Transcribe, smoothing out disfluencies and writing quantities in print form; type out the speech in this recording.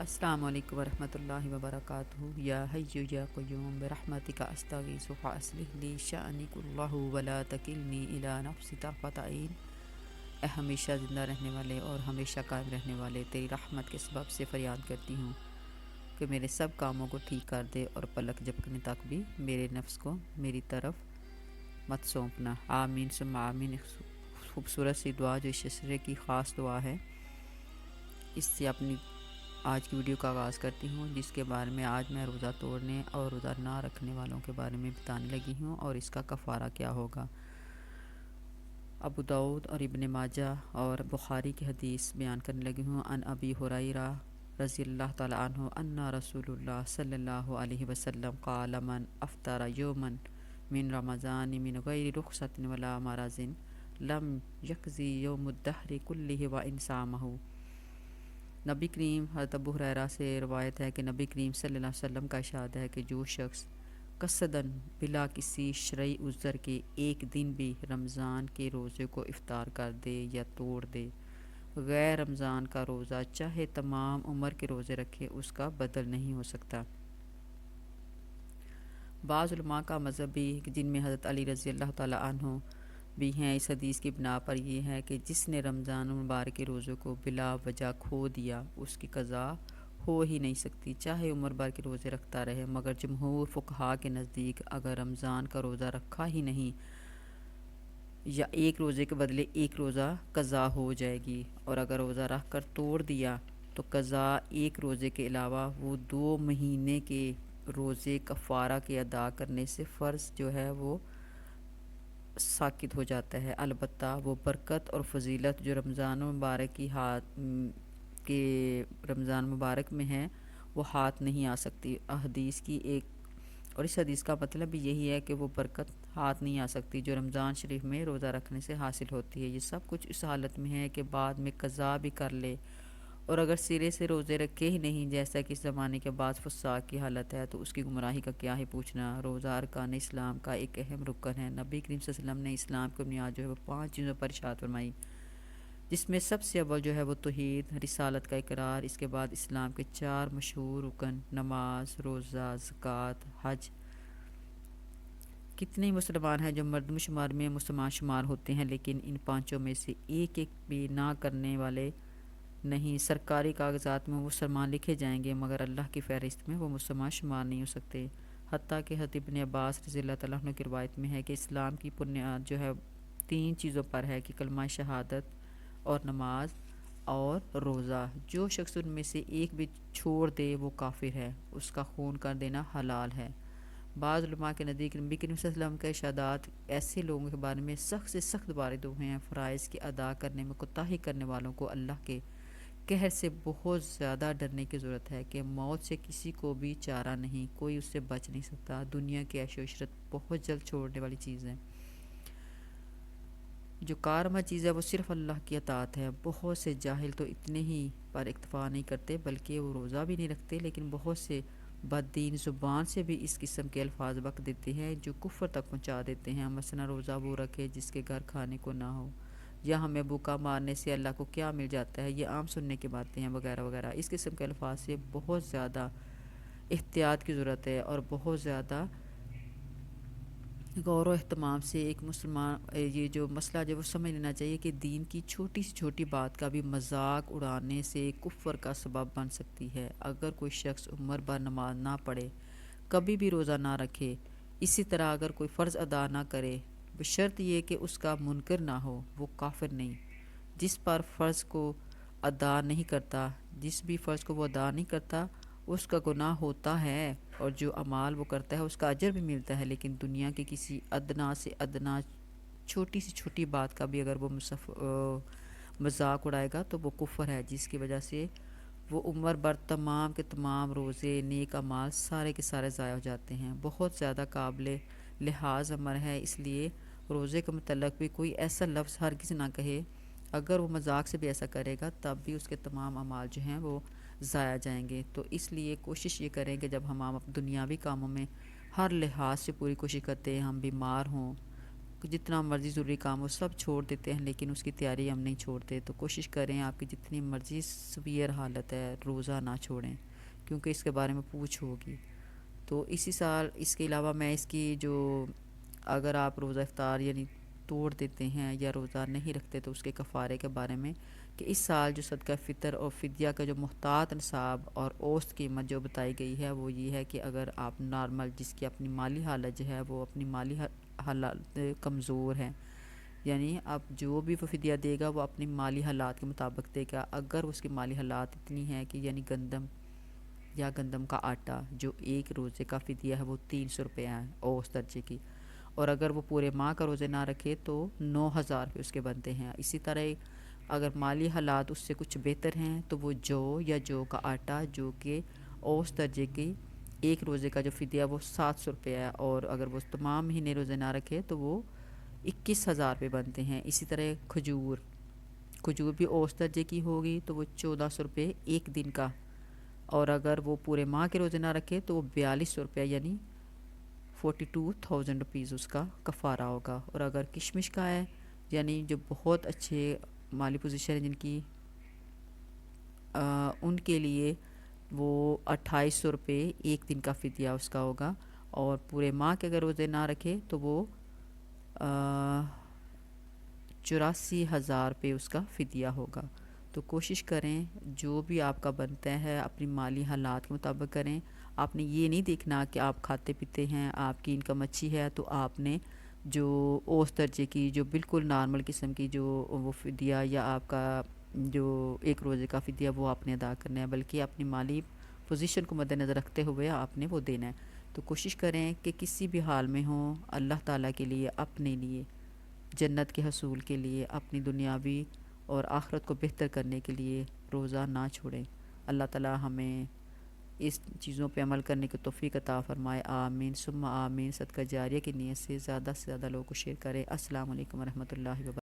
السلام علیکم ورحمۃ اللہ وبرکاتہ یا حی یا قیوم برحمتک استغیث فاصلح لی شأنی کلہ ولا تکلنی الی نفسی طرفۃ عین۔ اے ہمیشہ زندہ رہنے والے اور ہمیشہ قائم رہنے والے، تیری رحمت کے سبب سے فریاد کرتی ہوں کہ میرے سب کاموں کو ٹھیک کر دے اور پلک جھپکنے تک بھی میرے نفس کو میری طرف مت سونپنا۔ آمین ثم آمین۔ خوبصورت سی دعا جو اس سلسلے کی خاص دعا ہے، اس سے اپنی آج کی ویڈیو کا آغاز کرتی ہوں، جس کے بارے میں آج میں روزہ توڑنے اور روزہ نہ رکھنے والوں کے بارے میں بتانے لگی ہوں اور اس کا کفارہ کیا ہوگا۔ ابو داؤد اور ابن ماجہ اور بخاری کی حدیث بیان کرنے لگی ہوں۔ ان ابی ہریرہ رضی اللہ تعالی عنہ ان رسول اللہ صلی اللہ علیہ وسلم قال من افطر یوما من رمضان من غیر رخصۃ ولا مرض لم یقضی یوم الدہر کلہ وان صامہ۔ نبی کریم حضرت ابو ہریرہ سے روایت ہے کہ نبی کریم صلی اللہ علیہ وسلم کا ارشاد ہے کہ جو شخص قصداً بلا کسی شرعی عذر کے ایک دن بھی رمضان کے روزے کو افطار کر دے یا توڑ دے، غیر رمضان کا روزہ چاہے تمام عمر کے روزے رکھے اس کا بدل نہیں ہو سکتا۔ بعض علماء کا مذہب بھی، جن میں حضرت علی رضی اللہ تعالی عنہ بھی ہیں، اس حدیث کی بنا پر یہ ہے کہ جس نے رمضان المبارک کے روزوں کو بلا وجہ کھو دیا اس کی قضا ہو ہی نہیں سکتی، چاہے عمر بھر کے روزے رکھتا رہے۔ مگر جمہور فقہا کے نزدیک اگر رمضان کا روزہ رکھا ہی نہیں یا ایک روزے کے بدلے ایک روزہ قضا ہو جائے گی، اور اگر روزہ رکھ کر توڑ دیا تو قضا ایک روزے کے علاوہ وہ 2 مہینے کے روزے کفارہ کے ادا کرنے سے فرض جو ہے وہ ساقط ہو جاتا ہے۔ البتہ وہ برکت اور فضیلت جو رمضان مبارک رمضان مبارک میں ہے وہ ہاتھ نہیں آ سکتی۔ اس حدیث کا مطلب بھی یہی ہے کہ وہ برکت ہاتھ نہیں آ سکتی جو رمضان شریف میں روزہ رکھنے سے حاصل ہوتی ہے۔ یہ سب کچھ اس حالت میں ہے کہ بعد میں قضا بھی کر لے، اور اگر سرے سے روزے رکھے ہی نہیں، جیسا کہ اس زمانے کے بعض فساق کی حالت ہے، تو اس کی گمراہی کا کیا ہی پوچھنا۔ روزہ ارکان اسلام کا ایک اہم رکن ہے۔ نبی کریم صلی اللہ علیہ وسلم نے اسلام کی بنیاد جو ہے وہ 5 چیزوں پر ارشاد فرمائی، جس میں سب سے اول جو ہے وہ توحید، رسالت کا اقرار، اس کے بعد اسلام کے 4 مشہور رکن نماز، روزہ، زکوٰۃ، حج۔ کتنے مسلمان ہیں جو مردم شمار میں مسلمان شمار ہوتے ہیں لیکن ان 5 میں سے ایک بھی نہ کرنے والے نہیں۔ سرکاری کاغذات میں وہ مسلمان لکھے جائیں گے مگر اللہ کی فہرست میں وہ مسلمان شمار نہیں ہو سکتے۔ حتیٰ کہ حضرت ابن عباس رضی اللہ تعالیٰ عنہ کی روایت میں ہے کہ اسلام کی بنیاد جو ہے 3 چیزوں پر ہے کہ کلمہ شہادت اور نماز اور روزہ۔ جو شخص ان میں سے ایک بھی چھوڑ دے وہ کافر ہے، اس کا خون کر دینا حلال ہے۔ بعض علماء کے نزدیک نبی کریم صلی اللہ علیہ وسلم کے ارشادات ایسے لوگوں کے بارے میں سخت سے سخت وارد ہوئے ہیں۔ فرائض کی ادا کرنے میں کوتاہی کرنے والوں کو اللہ کے قہر سے بہت زیادہ ڈرنے کی ضرورت ہے کہ موت سے کسی کو بھی چارہ نہیں، کوئی اس سے بچ نہیں سکتا۔ دنیا کی عیش و عشرت بہت جلد چھوڑنے والی چیز ہے۔ جو کارآمد چیز ہے وہ صرف اللہ کی اطاعت ہے۔ بہت سے جاہل تو اتنے ہی پر اکتفا نہیں کرتے بلکہ وہ روزہ بھی نہیں رکھتے، لیکن بہت سے بددین زبان سے بھی اس قسم کے الفاظ بک دیتے ہیں جو کفر تک پہنچا دیتے ہیں۔ مثلا روزہ وہ رکھے جس کے گھر کھانے کو نہ ہو، یا ہمیں بھوکا مارنے سے اللہ کو کیا مل جاتا ہے، یہ عام سننے کی باتیں ہیں، وغیرہ وغیرہ۔ اس قسم کے الفاظ سے بہت زیادہ احتیاط کی ضرورت ہے اور بہت زیادہ غور و اہتمام سے ایک مسلمان یہ جو مسئلہ جو وہ سمجھ لینا چاہیے کہ دین کی چھوٹی سی چھوٹی بات کا بھی مذاق اڑانے سے کفر کا سبب بن سکتی ہے۔ اگر کوئی شخص عمر بھر نماز نہ پڑھے، کبھی بھی روزہ نہ رکھے، اسی طرح اگر کوئی فرض ادا نہ کرے، بشرط یہ کہ اس کا منکر نہ ہو، وہ کافر نہیں۔ جس پر فرض کو ادا نہیں کرتا، جس بھی فرض کو وہ ادا نہیں کرتا اس کا گناہ ہوتا ہے، اور جو اعمال وہ کرتا ہے اس کا اجر بھی ملتا ہے، لیکن دنیا کی کسی ادنا سے ادنا چھوٹی سی چھوٹی بات کا بھی اگر وہ مذاق اڑائے گا تو وہ کفر ہے، جس کی وجہ سے وہ عمر بھر تمام کے تمام روزے، نیک اعمال سارے کے سارے ضائع ہو جاتے ہیں۔ بہت زیادہ قابل لحاظ امر ہے، اس لیے روزے کے متعلق بھی کوئی ایسا لفظ ہرگز نہ کہے۔ اگر وہ مذاق سے بھی ایسا کرے گا تب بھی اس کے تمام اعمال جو ہیں وہ ضائع جائیں گے۔ تو اس لیے کوشش یہ کریں کہ جب ہم دنیاوی کاموں میں ہر لحاظ سے پوری کوشش کرتے ہیں، ہم بیمار ہوں، جتنا مرضی ضروری کام ہو سب چھوڑ دیتے ہیں، لیکن اس کی تیاری ہم نہیں چھوڑتے۔ تو کوشش کریں آپ کی جتنی مرضی سویر حالت ہے روزہ نہ چھوڑیں، کیونکہ اس کے بارے میں پوچھ ہوگی۔ تو اسی سال اس کے علاوہ میں اس کی جو اگر آپ روزہ افطار یعنی توڑ دیتے ہیں یا روزہ نہیں رکھتے تو اس کے کفارے کے بارے میں کہ اس سال جو صدقہ فطر اور فدیہ کا جو محتاط نصاب اور اوسط قیمت جو بتائی گئی ہے وہ یہ ہے کہ اگر آپ نارمل جس کی اپنی مالی حالت جو ہے وہ اپنی مالی حالات کمزور ہیں، یعنی اب جو بھی وہ فدیہ دے گا وہ اپنی مالی حالات کے مطابق دے گا۔ اگر اس کی مالی حالات اتنی ہیں کہ یعنی گندم یا گندم کا آٹا جو ایک روزے کا فدیہ ہے وہ 300 روپے ہے اوسط درجے کی، اور اگر وہ پورے ماہ کا روزے نہ رکھے تو 9,000 روپے اس کے بنتے ہیں۔ اسی طرح اگر مالی حالات اس سے کچھ بہتر ہیں تو وہ جو یا جو کا آٹا جو کہ اوسط درجے کی ایک روزے کا جو فدیہ وہ 700 روپے ہے، اور اگر وہ تمام مہینے روزے نہ رکھے تو وہ 21,000 روپے بنتے ہیں۔ اسی طرح کھجور بھی اوسط درجے کی ہوگی تو وہ 1,400 روپے ایک دن کا، اور اگر وہ پورے ماہ کے روزے نہ رکھے تو وہ 4,200 روپے یعنی 42,000 روپیز اس کا کفارہ ہوگا۔ اور اگر کشمش کا ہے یعنی جو بہت اچھے مالی پوزیشن ہے جن کی ان کے لیے وہ 2,800 روپے ایک دن کا فدیہ اس کا ہوگا، اور پورے ماہ کے اگر روزے نہ رکھے تو وہ 84,000 روپے اس کا فدیہ ہوگا۔ تو کوشش کریں جو بھی آپ کا بنتا ہے اپنی مالی حالات کے مطابق کریں۔ آپ نے یہ نہیں دیکھنا کہ آپ کھاتے پیتے ہیں، آپ کی انکم اچھی ہے تو آپ نے جو اوسط درجے کی جو بالکل نارمل قسم کی جو وہ فدیہ یا آپ کا جو ایک روزے کا فدیہ وہ آپ نے ادا کرنا ہے، بلکہ اپنی مالی پوزیشن کو مد نظر رکھتے ہوئے آپ نے وہ دینا ہے۔ تو کوشش کریں کہ کسی بھی حال میں ہوں اللہ تعالیٰ کے لیے، اپنے لیے، جنت کے حصول کے لیے، اپنی دنیاوی اور آخرت کو بہتر کرنے کے لیے روزہ نہ چھوڑیں۔ اللہ تعالیٰ ہمیں اس چیزوں پہ عمل کرنے کی توفیق عطا فرمائے، آمین ثم آمین۔ صدقہ جاریہ کی نیت سے زیادہ لوگوں کو شیئر کریں۔ السلام علیکم ورحمۃ اللہ وبرکاتہ۔